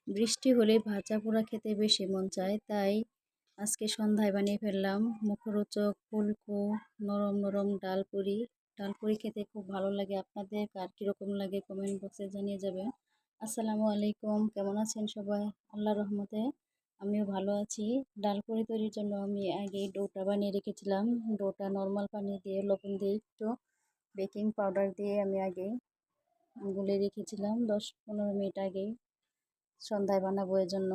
বৃষ্টি হলে ভাজা পোড়া খেতে বেশি মন চায়, তাই আজকে সন্ধ্যায় বানিয়ে ফেললাম মুখরোচক ফুলকো নরম নরম ডালপুরি। ডালপুরি খেতে খুব ভালো লাগে। আপনাদের কার কীরকম লাগে কমেন্ট বক্সে জানিয়ে যাবেন। আসসালামু আলাইকুম, কেমন আছেন সবাই? আল্লাহর রহমতে আমিও ভালো আছি। ডালপুরি তৈরির জন্য আমি আগেই ডোটা বানিয়ে রেখেছিলাম। ডোটা নর্মাল পানি দিয়ে লবণ দিয়ে একটু বেকিং পাউডার দিয়ে আমি আগেই গুলে রেখেছিলাম 10-15 মিনিট আগেই, সন্ধ্যায় বানাবো এর জন্য।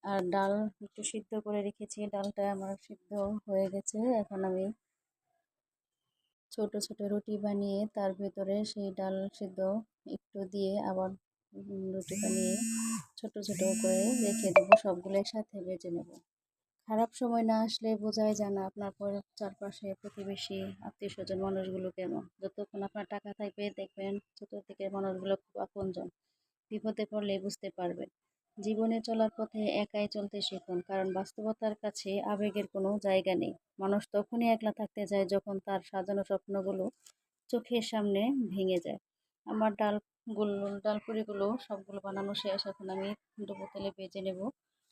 আর ডাল একটু সিদ্ধ করে রেখেছি, ডালটা আমার সিদ্ধ হয়ে গেছে। এখন আমি ছোট ছোট রুটি বানিয়ে তার ভেতরে সেই ডাল সিদ্ধ একটু দিয়ে আবার রুটি বানিয়ে ছোট ছোট করে রেখে দেবো। সবগুলো একসাথে ভেজে নেব। খারাপ সময় না আসলে বোঝাই যায় না আপনার চারপাশে প্রতিবেশী আত্মীয় স্বজন মানুষগুলো কেমন। যতক্ষণ আপনার টাকা থাকবে দেখবেন চতুর্দিকের মানুষগুলো খুব আপনজন। বিপদে পড়লে বুঝতে পারবেন। জীবনে চলার পথে একাই চলতে শিখুন, কারণ বাস্তবতার কাছে আবেগের কোনো জায়গা নেই। মানুষ তখনই একলা থাকতে যায় যখন তার সাজানো স্বপ্নগুলো চোখের সামনে ভেঙে যায়। আমার ডালপুরিগুলো সবগুলো বানানো শেষ। এখন আমি ডুবো তেলে ভেজে নেব।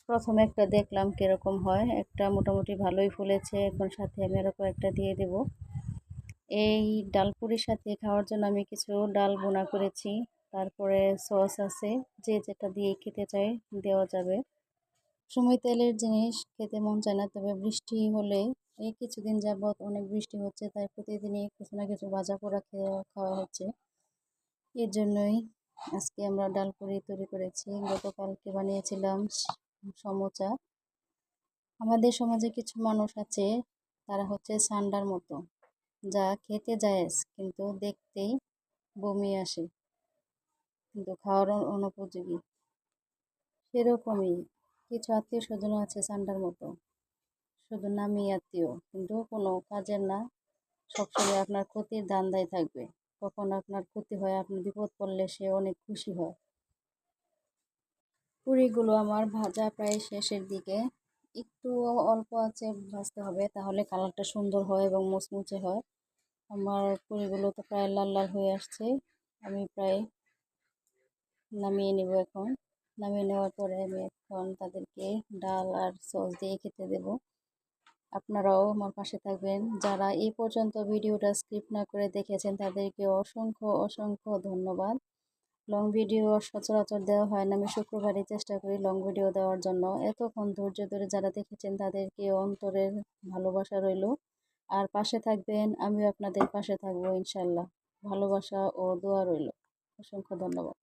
প্রথমে একটা দেখলাম কিরকম হয়, একটা মোটামুটি ভালোই ফুলেছে। এখন সাথে আমি আরও কয়েকটা দিয়ে দেব। এই ডালপুরির সাথে খাওয়ার জন্য আমি কিছু ডাল বোনা করেছি, তারপরে সস আছে, যে যেটা দিয়ে খেতে চাই দেওয়া যাবে। সময় তেলের জিনিস খেতে মন চায় না, তবে বৃষ্টি হলে এই কিছুদিন যাবৎ অনেক বৃষ্টি হচ্ছে, তাই প্রতিদিনই কিছু না কিছু ভাজা পোড়া খাওয়া হচ্ছে। এর জন্যই আজকে আমরা ডালপুরি তৈরি করেছি। গতকালকে বানিয়েছিলাম সমোচা। আমাদের সমাজে কিছু মানুষ আছে, তারা হচ্ছে সান্ডার মতো, যা খেতে জায়েজ কিন্তু দেখতেই বমি আসে, কিন্তু খাওয়ার অনুপযোগী। সেরকমই কিছু আত্মীয় স্বজনও আছে সান্ডার মতো, শুধু নামই আত্মীয় কিন্তু কোনো কাজের না। সবসময় আপনার ক্ষতির ধান্দায় থাকবে। কখন আপনার ক্ষতি হয়, আপনি বিপদ পড়লে সে অনেক খুশি হয়। পুরিগুলো আমার ভাজা প্রায় শেষের দিকে। একটু অল্প আছে ভাজতে হবে, তাহলে কালারটা সুন্দর হয় এবং মুচমুচে হয়। আমার পুরিগুলো তো প্রায় লাল লাল হয়ে আসছে। আমি প্রায় নামিয়ে নেব এখন। নামিয়ে নেওয়ার পরে আমি এখন তাদেরকে ডাল আর সস দিয়ে খেতে দেব। আপনারাও আমার পাশে থাকবেন। যারা এই পর্যন্ত ভিডিওটা স্কিপ না করে দেখেছেন তাদেরকে অসংখ্য অসংখ্য ধন্যবাদ। লং ভিডিও সচরাচর দেওয়া হয় না, আমি শুক্রবারই চেষ্টা করি লং ভিডিও দেওয়ার জন্য। এতক্ষণ ধৈর্য ধরে যারা দেখেছেন তাদেরকে অন্তরের ভালোবাসা রইল। আর পাশে থাকবেন, আমিও আপনাদের পাশে থাকবো ইনশাল্লাহ। ভালোবাসা ও দোয়া রইল। অসংখ্য ধন্যবাদ।